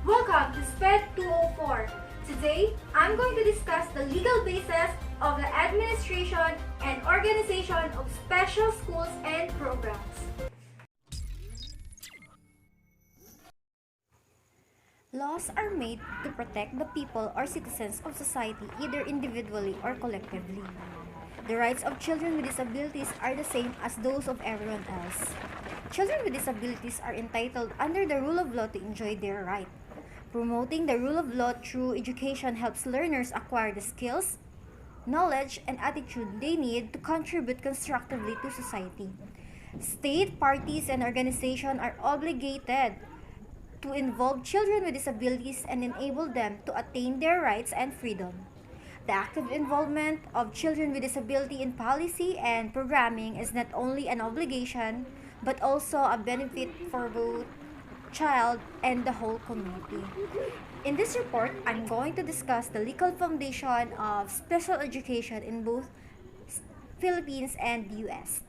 Welcome to SPED 204. Today, I'm going to discuss the legal basis of the administration and organization of special schools and programs. Laws are made to protect the people or citizens of society either individually or collectively. The rights of children with disabilities are the same as those of everyone else. Children with disabilities are entitled under the rule of law to enjoy their right. Promoting the rule of law through education helps learners acquire the skills, knowledge, and attitude they need to contribute constructively to society. State, parties, and organizations are obligated to involve children with disabilities and enable them to attain their rights and freedom. The active involvement of children with disability in policy and programming is not only an obligation but also a benefit for both child and the whole community. In this report, I'm going to discuss the legal foundation of special education in both Philippines and the US.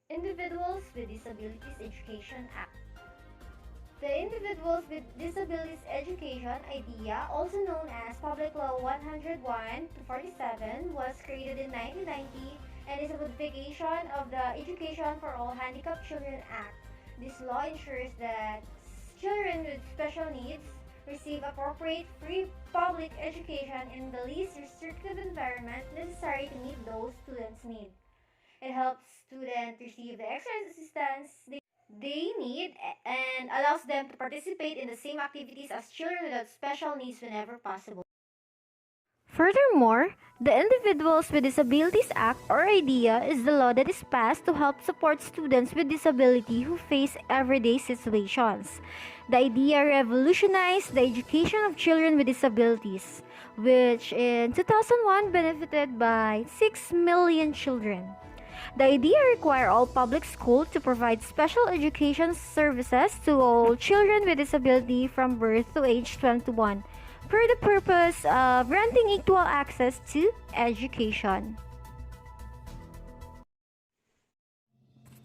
Individuals with Disabilities Education Act. The Individuals with Disabilities Education idea, also known as Public Law 101-47, was created in 1990 and is a modification of the Education for All Handicapped Children Act. This law ensures that children with special needs receive appropriate free public education in the least restrictive environment necessary to meet those students' needs. It helps students receive the extra assistance they need and allows them to participate in the same activities as children without special needs whenever possible. Furthermore, the Individuals with Disabilities Act or IDEA is the law that is passed to help support students with disability who face everyday situations. The IDEA revolutionized the education of children with disabilities, which in 2001 benefited by 6 million children. The idea requires all public schools to provide special education services to all children with disability from birth to age 21 for the purpose of granting equal access to education.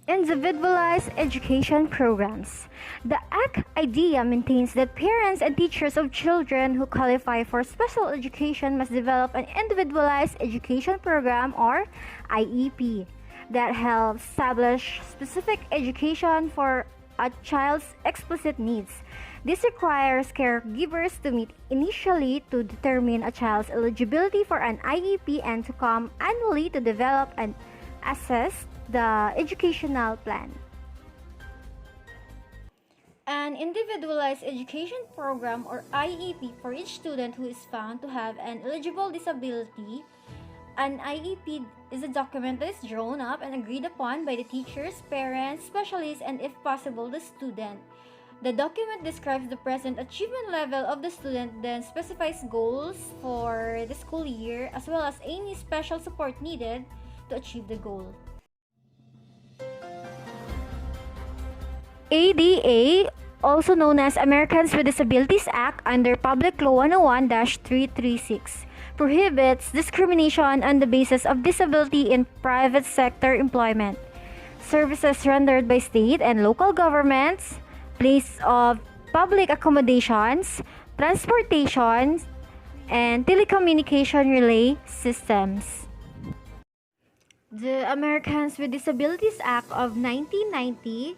Individualized education programs. The ACT idea maintains that parents and teachers of children who qualify for special education must develop an individualized education program or IEP that helps establish specific education for a child's explicit needs. This requires caregivers to meet initially to determine a child's eligibility for an IEP and to come annually to develop and assess the educational plan. An individualized education program or IEP for each student who is found to have an eligible disability. An IEP is a document that is drawn up and agreed upon by the teachers, parents, specialists, and if possible, the student. The document describes the present achievement level of the student, then specifies goals for the school year as well as any special support needed to achieve the goal. ADA, also known as Americans with Disabilities Act under Public Law 101-336. Prohibits discrimination on the basis of disability in private sector employment, services rendered by state and local governments, place of public accommodations, transportation, and telecommunication relay systems. The Americans with Disabilities Act of 1990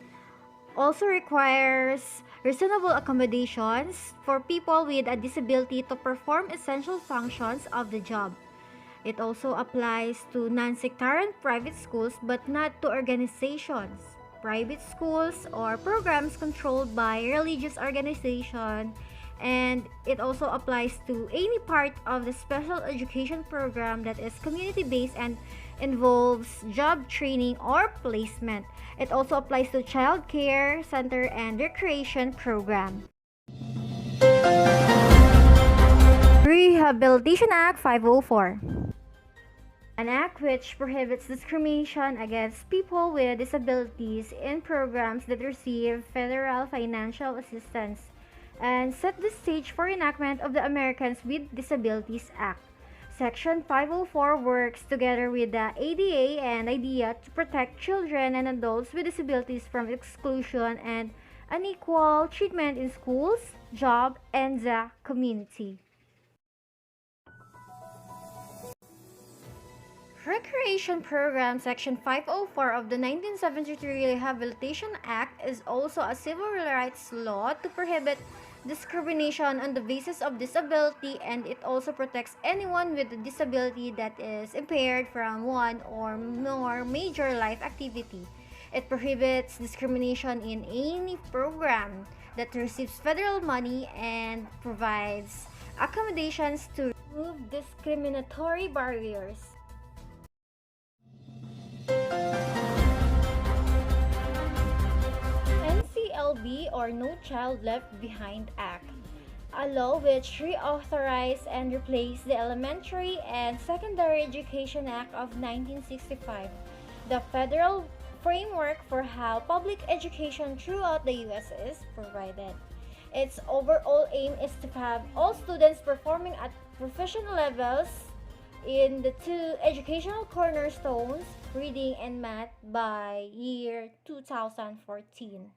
also requires reasonable accommodations for people with a disability to perform essential functions of the job. It also applies to non-sectarian private schools but not to organizations, private schools, or programs controlled by religious organization, and it also applies to any part of the special education program that is community-based and involves job training or placement. It also applies to child care center and recreation program. Rehabilitation Act 504. An act which prohibits discrimination against people with disabilities in programs that receive federal financial assistance, and set the stage for enactment of the Americans with Disabilities Act. Section 504 works together with the ADA and IDEA to protect children and adults with disabilities from exclusion and unequal treatment in schools, job, and the community. Recreation Program Section 504 of the 1973 Rehabilitation Act is also a civil rights law to prohibit discrimination on the basis of disability, and it also protects anyone with a disability that is impaired from one or more major life activity. It prohibits discrimination in any program that receives federal money and provides accommodations to remove discriminatory barriers. NCLB, or No Child Left Behind Act, a law which reauthorized and replaced the Elementary and Secondary Education Act of 1965, the federal framework for how public education throughout the U.S. is provided. Its overall aim is to have all students performing at professional levels in the two educational cornerstones, reading and math, by year 2014.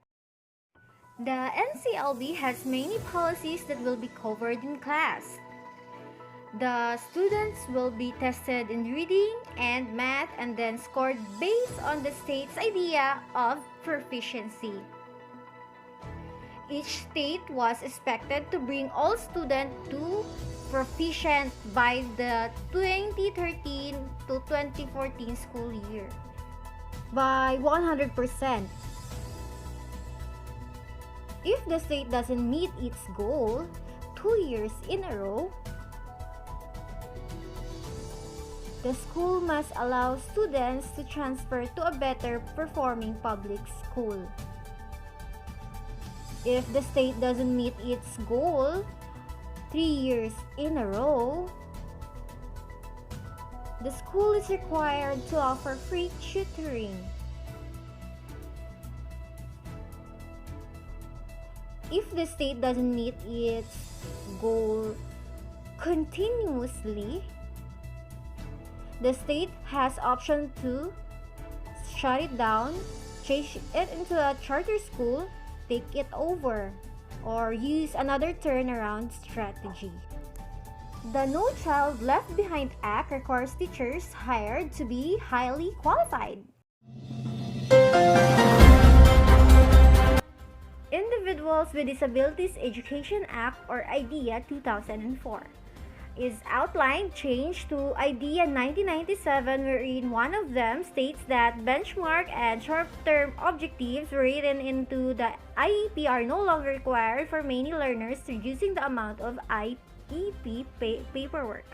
The NCLB has many policies that will be covered in class. The students will be tested in reading and math and then scored based on the state's idea of proficiency. Each state was expected to bring all students to proficient by the 2013 to 2014 school year by 100%. If the state doesn't meet its goal 2 years in a row, the school must allow students to transfer to a better performing public school. If the state doesn't meet its goal 3 years in a row, the school is required to offer free tutoring. If the state doesn't meet its goal continuously, the state has option to shut it down, change it into a charter school, take it over, or use another turnaround strategy. The No Child Left Behind Act requires teachers hired to be highly qualified. Individuals with Disabilities Education Act, or IDEA 2004, is outlined change to IDEA 1997, wherein one of them states that benchmark and short-term objectives written into the IEP are no longer required for many learners, reducing the amount of IEP paperwork.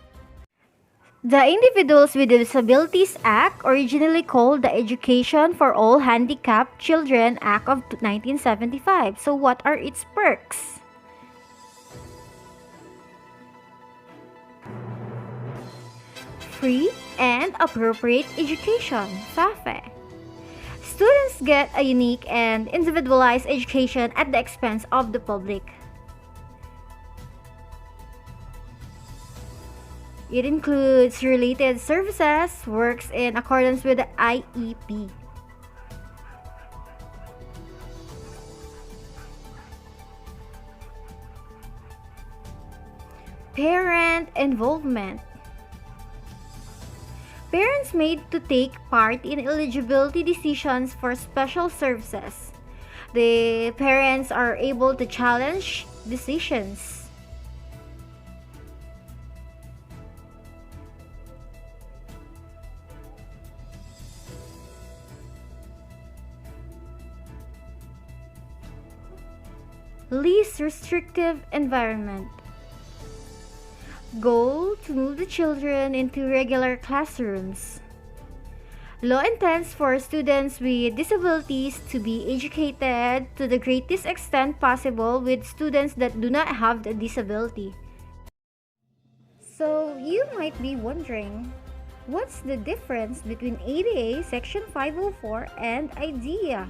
The Individuals with Disabilities Act, originally called the Education for All Handicapped Children Act of 1975. So what are its perks? Free and appropriate education, FAFE. Students get a unique and individualized education at the expense of the public. It includes related services, works in accordance with the IEP. Parent involvement. Parents made to take part in eligibility decisions for special services. The parents are able to challenge decisions. Least restrictive environment. Goal to move the children into regular classrooms. Law intends for students with disabilities to be educated to the greatest extent possible with students that do not have the disability. So you might be wondering, What's the difference between ADA Section 504 and IDEA?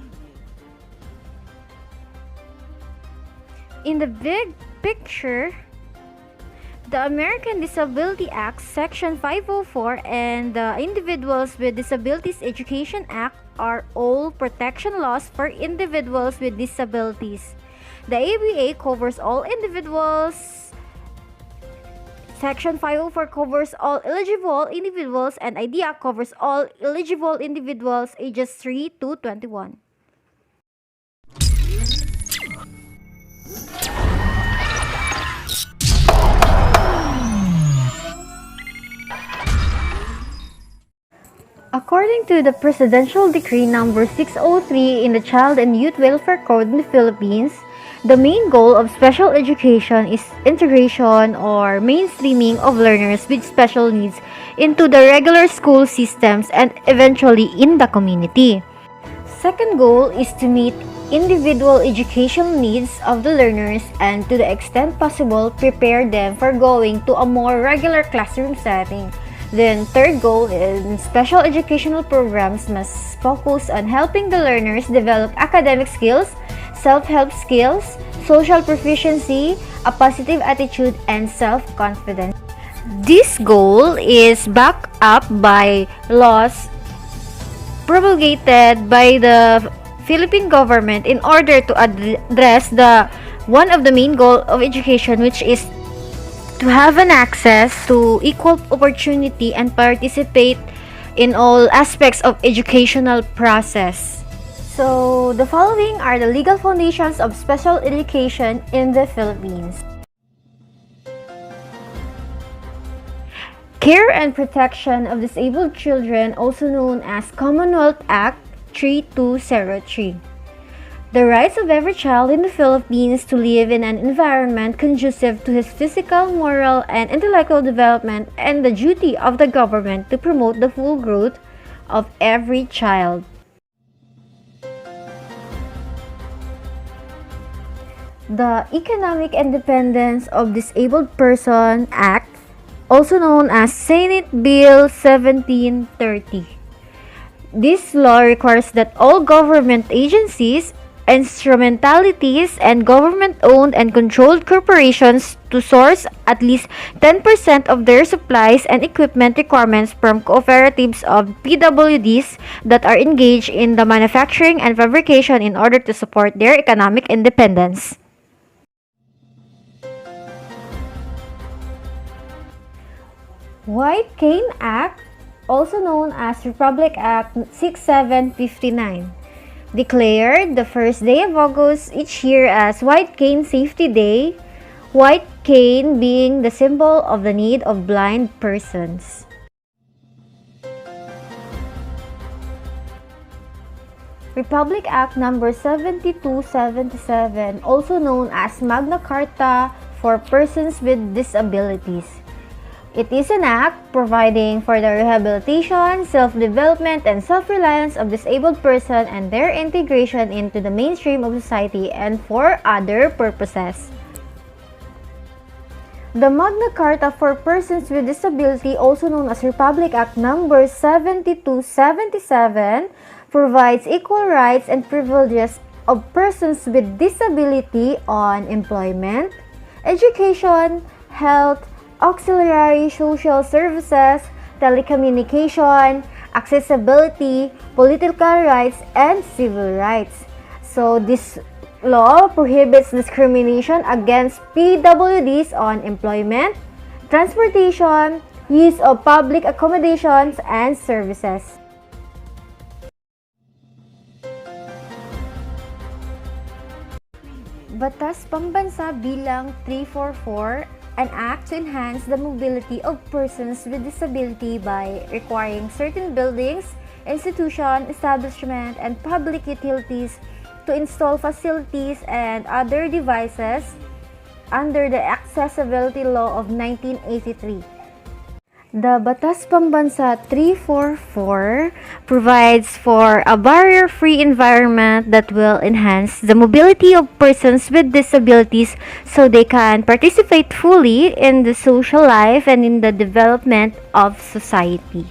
In the big picture, the American Disability Act Section 504 and the Individuals with Disabilities Education Act are all protection laws for individuals with disabilities. The ABA covers all individuals. Section 504 covers all eligible individuals, and IDEA covers all eligible individuals ages 3 to 21. According to the Presidential Decree number 603 in the Child and Youth Welfare Code in the Philippines, the main goal of special education is integration or mainstreaming of learners with special needs into the regular school systems and eventually in the community. Second goal is to meet individual educational needs of the learners and to the extent possible prepare them for going to a more regular classroom setting. Then third goal is special educational programs must focus on helping the learners develop academic skills, self-help skills, social proficiency, a positive attitude, and self-confidence. This goal is backed up by laws promulgated by the Philippine government in order to address the one of the main goal of education, which is to have an access to equal opportunity and participate in all aspects of educational process. So, the following are the legal foundations of special education in the Philippines. Care and Protection of Disabled Children, also known as Commonwealth Act 3203. The rights of every child in the Philippines to live in an environment conducive to his physical, moral, and intellectual development, and the duty of the government to promote the full growth of every child. The Economic Independence of Disabled Person Act, also known as Senate Bill 1730. This law requires that all government agencies, instrumentalities, and government-owned and controlled corporations to source at least 10% of their supplies and equipment requirements from cooperatives of PWDs that are engaged in the manufacturing and fabrication in order to support their economic independence. White Cane Act, also known as Republic Act 6759, declared the first day of August each year as White Cane Safety Day, white cane being the symbol of the need of blind persons. Republic Act number 7277, also known as Magna Carta for Persons with Disabilities. It is an act providing for the rehabilitation, self-development, and self-reliance of disabled persons and their integration into the mainstream of society and for other purposes. The Magna Carta for Persons with Disability, also known as Republic Act number 7277, provides equal rights and privileges of persons with disability on employment, education, health, auxiliary social services, telecommunication, accessibility, political rights, and civil rights. So this law prohibits discrimination against PWDs on employment, transportation, use of public accommodations, and services. Batas Pambansa Bilang 344, an act to enhance the mobility of persons with disability by requiring certain buildings, institutions, establishments, and public utilities to install facilities and other devices under the Accessibility Law of 1983. The Batas Pambansa 344 provides for a barrier-free environment that will enhance the mobility of persons with disabilities so they can participate fully in the social life and in the development of society.